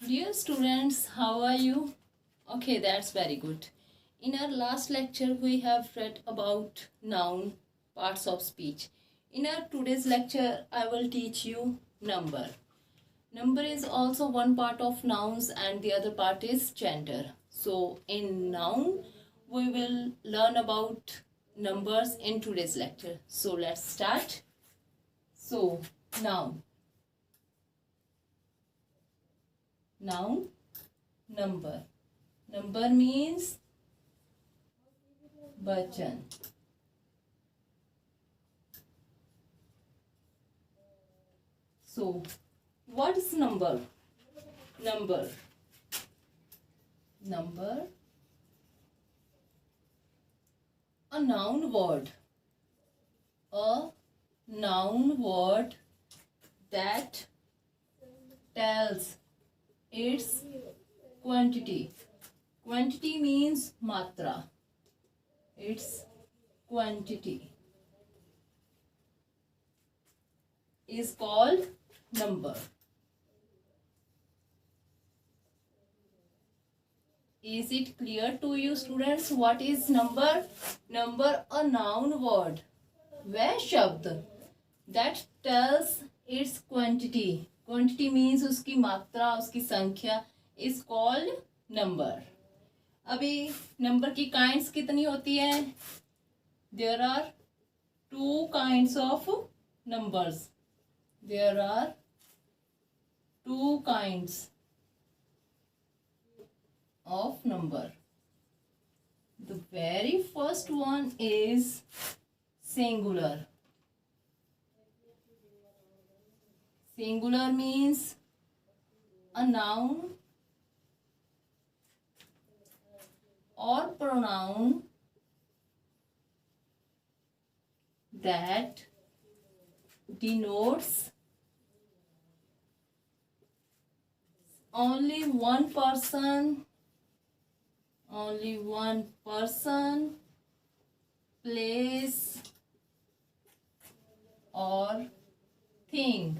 Dear students, how are you? Okay, that's very good. In our last lecture, we have read about noun parts of speech. In our today's lecture, I will teach you number. Number is also one part of nouns and the other part is gender. So in noun, we will learn about numbers in today's lecture. So let's start. So noun. Noun, number. Number means बचन. So what is number? Number a noun word that tells its quantity. Quantity means matra. Its quantity is called number. Is it clear to you students what is number? Number a noun word, वह शब्द that tells its quantity. Quantity means उसकी मात्रा, उसकी संख्या is called number. अभी number की kinds कितनी होती है? There are two kinds of numbers. There are two kinds of number. The very first one is singular. Singular means a noun or pronoun that denotes only one person, place or thing.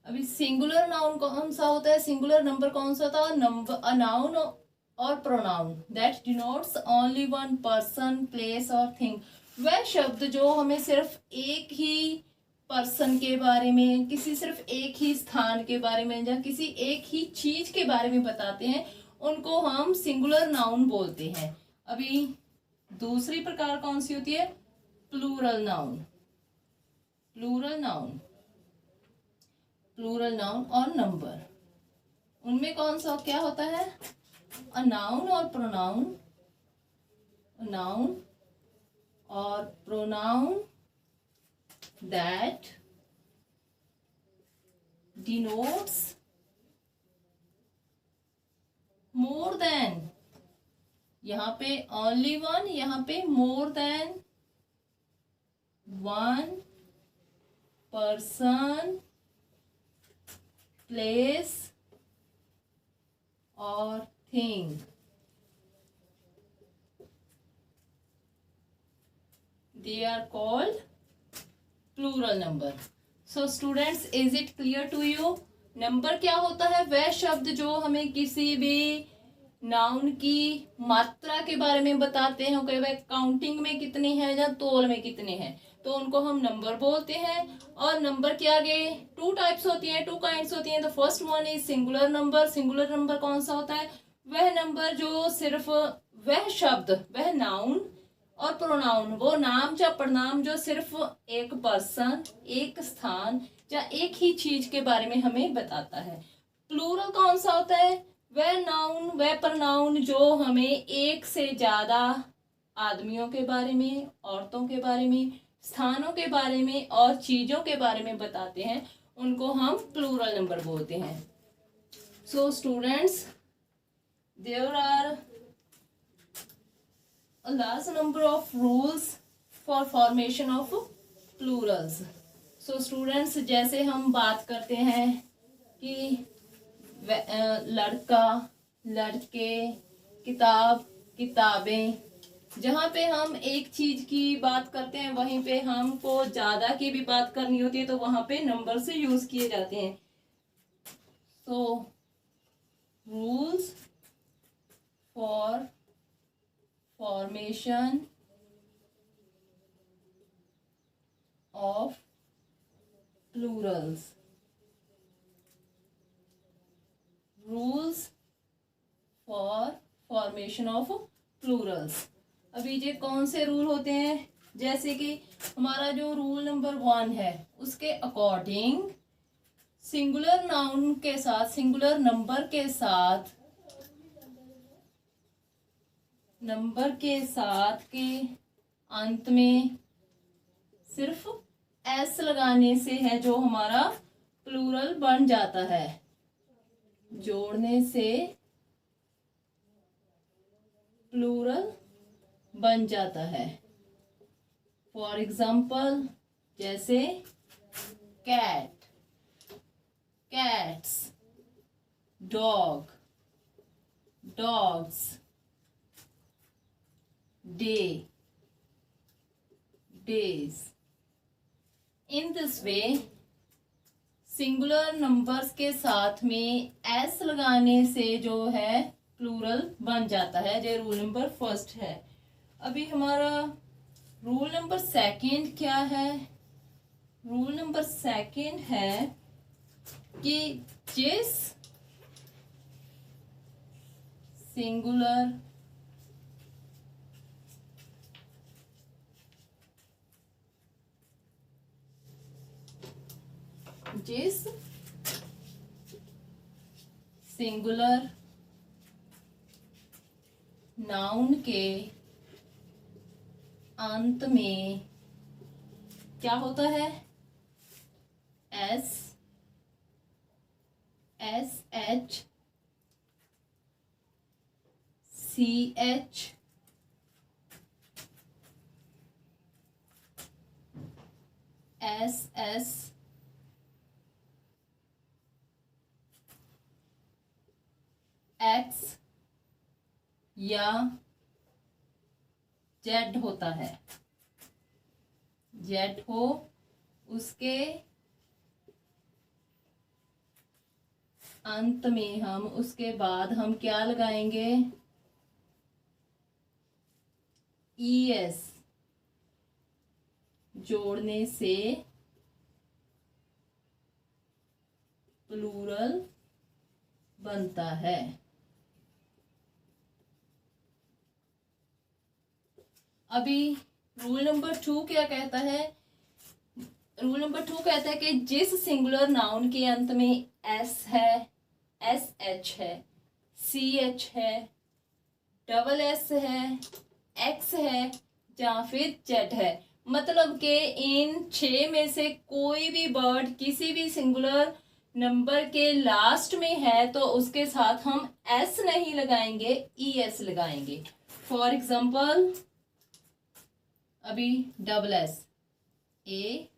अभी singular noun कौन सा होता है? Singular number कौन सा होता है? Number अ noun और pronoun that denotes only one person, place और थिंग. वह शब्द जो हमें सिर्फ एक ही पर्सन के बारे में, किसी सिर्फ एक ही स्थान के बारे में या किसी एक ही चीज के बारे में बताते हैं, उनको हम सिंगुलर नाउन बोलते हैं. अभी दूसरी प्रकार कौन सी होती है? Plural noun. प्लूरल नाउन और नंबर, उनमें कौन सा क्या होता है? अ नाउन और प्रोनाउन. नाउन और pronoun that denotes more than, यहाँ पे only one, यहाँ पे more than one person, place or thing. They are called plural number. So students, is it clear to you? Number क्या होता है? वह शब्द जो हमें किसी भी नाउन की मात्रा के बारे में बताते हैं. ओके, वह काउंटिंग में कितने हैं या तोल में कितने हैं, तो उनको हम नंबर बोलते हैं. और नंबर के आगे टू टाइप्स होती हैं, टू काइंड्स होती हैं. The first one is singular number. Singular number कौन सा होता है? वह नंबर जो सिर्फ वह शब्द, वह नाउन और प्रोनाउन, वो नाम या प्रनाम जो सिर्फ एक पर्सन, एक स्थान या एक ही चीज के बारे में हमें बताता है. प्लूरल कौन सा होता है? वह नाउन, वह प्रनाउन जो हमें एक से ज्यादा आदमियों के बारे में, औरतों के बारे में, स्थानों के बारे में और चीजों के बारे में बताते हैं, उनको हम प्लूरल नंबर बोलते हैं. So students, there are a large number of rules for formation of plurals. So students, जैसे हम बात करते हैं कि लड़का, लड़के, किताब, किताबें, जहाँ पे हम एक चीज की बात करते हैं वहीं पे हमको ज्यादा की भी बात करनी होती है तो वहां पे नंबर से यूज किए जाते हैं. So rules for formation of Plurals, rules for formation of Plurals. अभी ये कौन से रूल होते हैं, जैसे कि हमारा जो रूल नंबर 1 है उसके अकॉर्डिंग सिंगुलर नाउन के साथ, सिंगुलर नंबर के साथ, नंबर के साथ के अंत में सिर्फ एस लगाने से है जो हमारा प्लूरल बन जाता है, जोड़ने से प्लूरल बन जाता है। फॉर एग्जाम्पल जैसे cat, cats, dog, dogs, day, days. In this way singular numbers के साथ में एस लगाने से जो है प्लूरल बन जाता है। ये रूल नंबर 1 है। अभी हमारा रूल नंबर 2 क्या है? रूल नंबर 2 है कि जिस सिंगुलर नाउन के अंत में क्या होता है? S, H, C H, S, X या जेड होता है। जेड हो, उसके अंत में हम, उसके बाद हम क्या लगाएंगे? ES जोड़ने से प्लूरल बनता है। अभी रूल नंबर 2 क्या कहता है? रूल नंबर 2 कहता है कि जिस सिंगुलर नाउन के अंत में एस है, SH है, CH है, SS है, X है या फिर Z है, मतलब कि इन 6 में से कोई भी वर्ड किसी भी सिंगुलर नंबर के लास्ट में है तो उसके साथ हम S नहीं लगाएंगे, ES लगाएंगे। फॉर एग्जाम्पल अभी SS, A,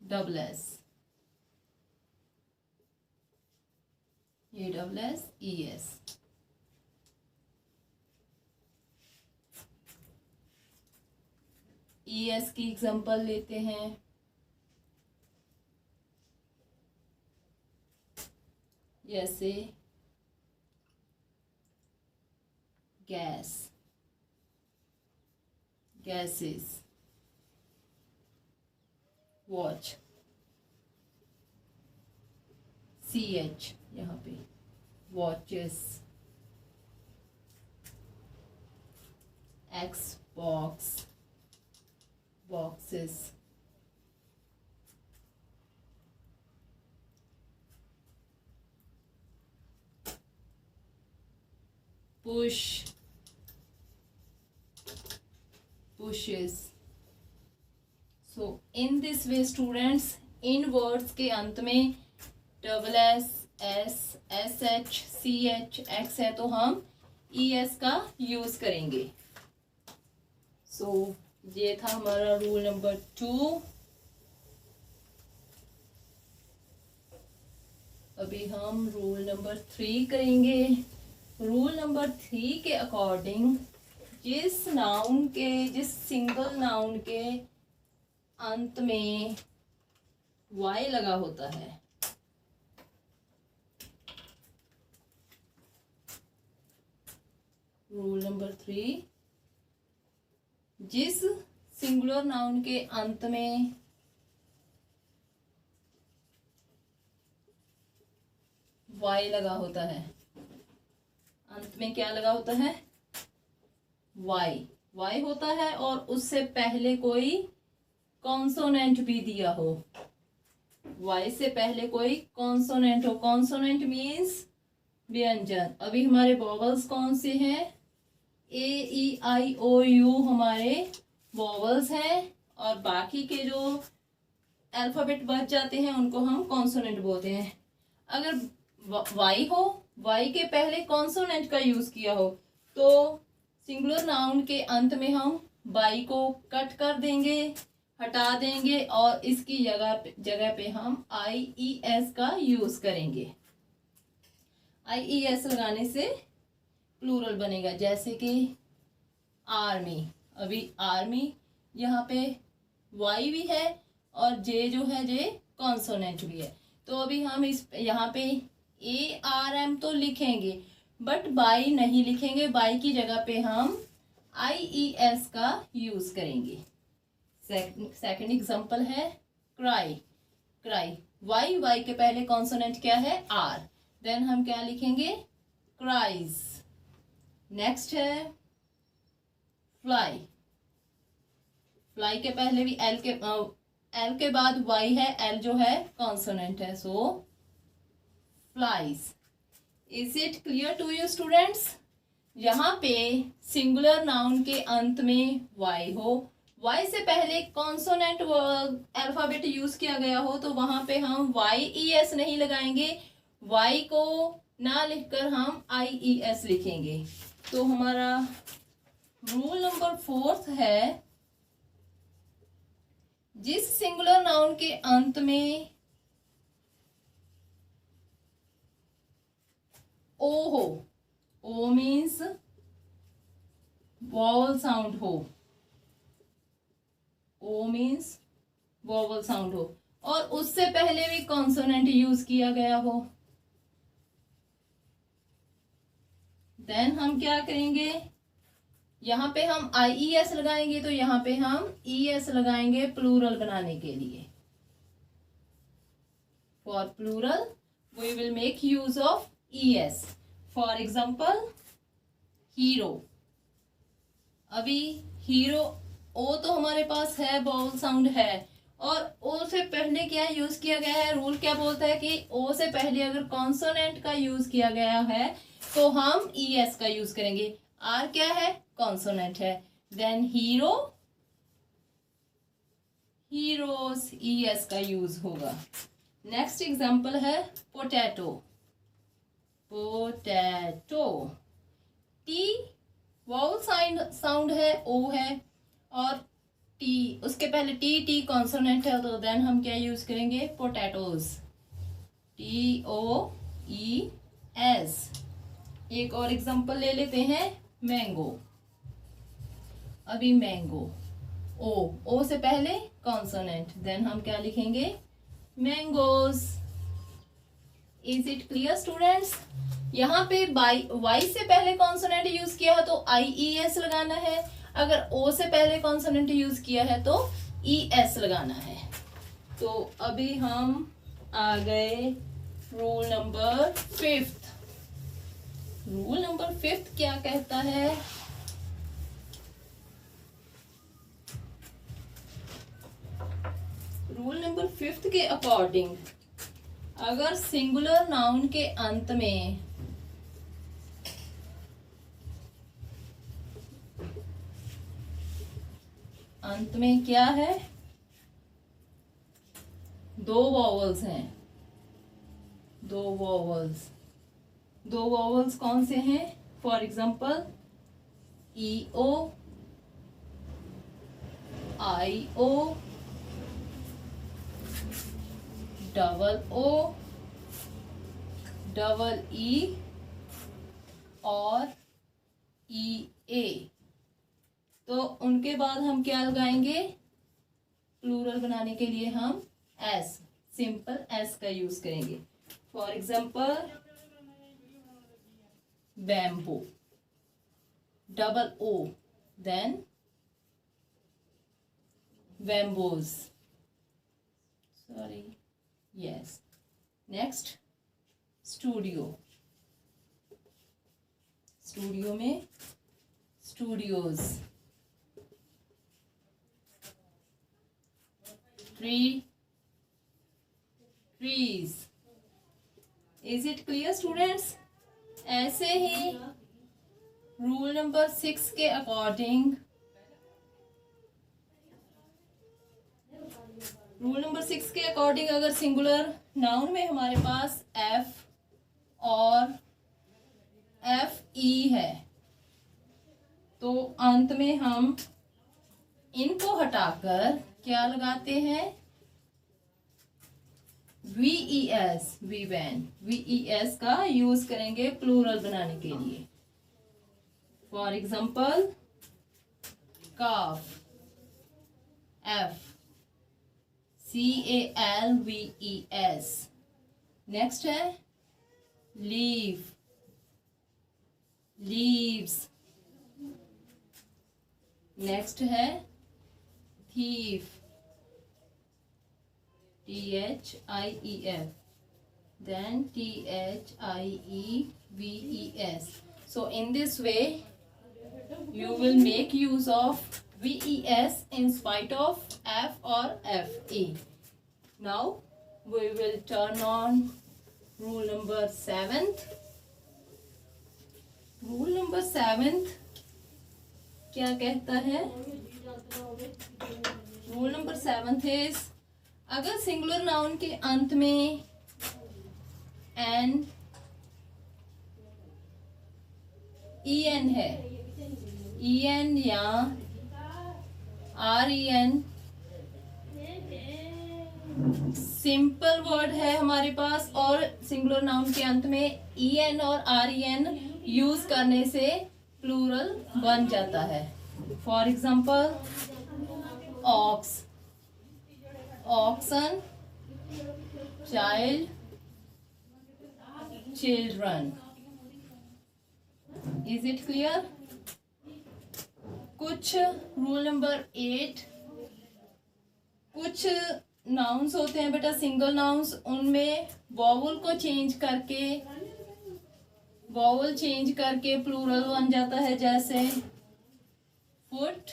SS, ASS, ES। ES की एग्जांपल लेते हैं। जैसे गैस, गैसेस, वॉच, CH यहाँ पे watches, Xbox, boxes, push, pushes। So in this way students, in words के अंत में SS, S, SH, CH, X है तो हम ES का यूज करेंगे। सो ये था हमारा रूल नंबर 2। अभी हम रूल नंबर 3 करेंगे। रूल नंबर 3 के अकॉर्डिंग जिस नाउन के, जिस सिंगल नाउन के अंत में Y लगा होता है, रूल नंबर 3, जिस सिंगुलर नाउन के अंत में वाई लगा होता है, अंत में क्या लगा होता है, वाई, वाई होता है और उससे पहले कोई कॉन्सोनेंट भी दिया हो, वाई से पहले कोई कॉन्सोनेंट हो, कॉन्सोनेंट मीन्स व्यंजन। अभी हमारे वॉवल्स कौन से हैं, ए ई आई ओ यू हमारे वॉवल्स हैं, और बाकी के जो अल्फाबेट बच जाते हैं उनको हम कॉन्सोनेंट बोलते हैं। अगर वाई हो, वाई के पहले कॉन्सोनेंट का यूज किया हो, तो सिंगुलर नाउन के अंत में हम वाई को कट कर देंगे, हटा देंगे, और इसकी जगह पे हम आई ई एस का यूज करेंगे। आई ई एस लगाने से प्लूरल बनेगा, जैसे कि आर्मी। अभी आर्मी यहाँ पे वाई भी है और जे जो है जे कॉन्सोनेंट भी है, तो अभी हम इस यहाँ पे ए आर एम तो लिखेंगे बट बाई नहीं लिखेंगे, बाई की जगह पे हम आई ई एस का यूज करेंगे। सेकंड एग्जांपल है क्राई, क्राई, वाई, वाई के पहले कॉन्सोनेंट क्या है, आर, देन हम क्या लिखेंगे, क्राइज। नेक्स्ट है फ्लाई, फ्लाई के पहले भी एल के बाद वाई है, एल जो है कॉन्सोनेंट है, so flies. Is it clear to you students? यहाँ पे सिंगुलर नाउन के अंत में वाई हो, वाई से पहले कॉन्सोनेंट अल्फाबेट यूज किया गया हो, तो वहां पे हम वाई ई एस नहीं लगाएंगे, वाई को ना लिखकर हम आई ई एस लिखेंगे। तो हमारा रूल नंबर 4 है, जिस सिंगुलर नाउन के अंत में ओ हो, ओ मीन्स वॉवल साउंड हो, ओ मीन्स वॉवल साउंड हो, और उससे पहले भी कॉन्सोनेंट यूज किया गया हो, देन हम क्या करेंगे, यहाँ पे हम आई ई एस लगाएंगे, तो यहाँ पे हम ई एस लगाएंगे प्लूरल बनाने के लिए। For plural we will make use of E S. For example hero, अभी हीरो ओ तो हमारे पास है, वॉवल साउंड है, और ओ से पहले क्या यूज किया गया है, रूल क्या बोलता है कि ओ से पहले अगर कॉन्सोनेंट का यूज किया गया है तो हम ई एस का यूज करेंगे। आर क्या है, कॉन्सोनेंट है, then hero, heroes, E S का यूज होगा। नेक्स्ट एग्जांपल है potato, potato, T vowel sound है, ओ है, और टी उसके पहले टी कॉन्सोनेंट है, तो देन हम क्या यूज करेंगे, potatoes, T O E S. एक और एग्जांपल ले लेते हैं, मैंगो, अभी मैंगो, ओ से पहले कॉन्सोनेंट, देन हम क्या लिखेंगे, mangoes. Is it clear students? यहाँ पे वाई से पहले कॉन्सोनेंट यूज किया है तो आई ई एस लगाना है, अगर ओ से पहले कॉन्सोनेंट यूज किया है तो ई एस लगाना है। तो अभी हम आ गए रूल नंबर 5। रूल नंबर 5 क्या कहता है, रूल नंबर 5 के अकॉर्डिंग अगर सिंगुलर नाउन के अंत में क्या है, दो वॉवल्स हैं, दो वॉवल्स कौन से हैं, for example E O, I O, double O, double E और ई ए, तो उनके बाद हम क्या लगाएंगे, प्लूरल बनाने के लिए हम एस, सिंपल एस का यूज करेंगे। For example bamboo, double O, then bamboos. Sorry, yes. Next, studio. Studio में studios. Tree, trees. Is it clear students? ऐसे ही रूल नंबर 6 के अकॉर्डिंग, अगर सिंगुलर नाउन में हमारे पास एफ और एफ ई है तो अंत में हम इनको हटाकर क्या लगाते हैं, VES, वीवैन, VES का यूज करेंगे प्लूरल बनाने के लिए. For example calf, F CALVES. Next है लीव, लीव्स. नेक्स्ट है thief, THIEF, then THIEVES. So in this way you will make use of VES in spite of F or FE. Now we will turn on rule number 7th. Rule number 7th क्या कहता है? Rule number 7th is, अगर singular noun के अंत में N EN है, EN या REN, simple word है हमारे पास और सिंगुलर नाउन के अंत में EN और REN यूज करने से प्लूरल बन जाता है. For example ox, oxen, child, children. Is it clear? कुछ रूल नंबर 8, कुछ नाउन्स होते हैं बेटा सिंगल नाउन्स, उनमें वॉवल को चेंज करके प्लूरल बन जाता है. जैसे फुट,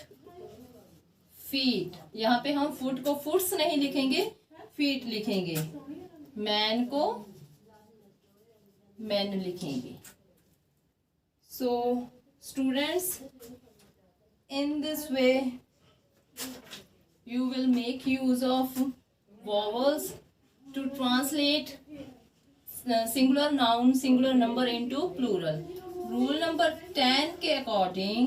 फीट. यहाँ पे हम फुट को फुट्स नहीं लिखेंगे, फीट लिखेंगे. मैन को मैन लिखेंगे. So students, in this way you will make use of vowels to translate singular noun, singular number into plural. Rule number 10 के अकॉर्डिंग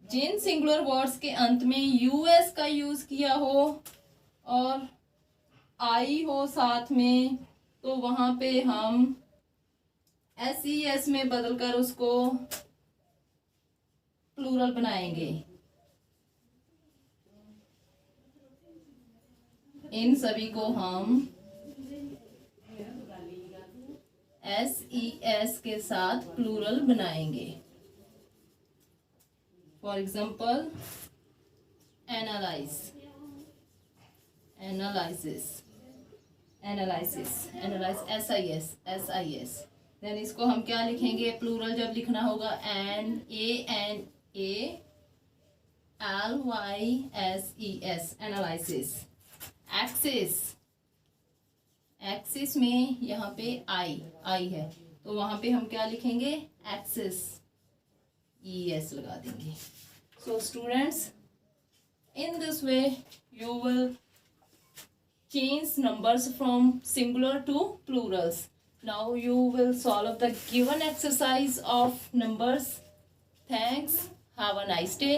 जिन सिंगुलर वर्ड्स के अंत में यूएस का यूज किया हो और आई हो साथ में, तो वहां पे हम SES में बदलकर उसको प्लूरल बनाएंगे. इन सभी को हम SES के साथ प्लूरल बनाएंगे. For example analyse, analysis, analyse, SIS. Then इसको हम क्या लिखेंगे प्लूरल जब लिखना होगा? ANALYSES, analysis. एक्सिस, एक्सिस में यहाँ पे आई है तो वहां पे हम क्या लिखेंगे? एक्सिस, ES लगा देंगे. So students, in this way you will change numbers from singular to plurals. Now you will solve the given exercise of numbers. Thanks. Have a nice day.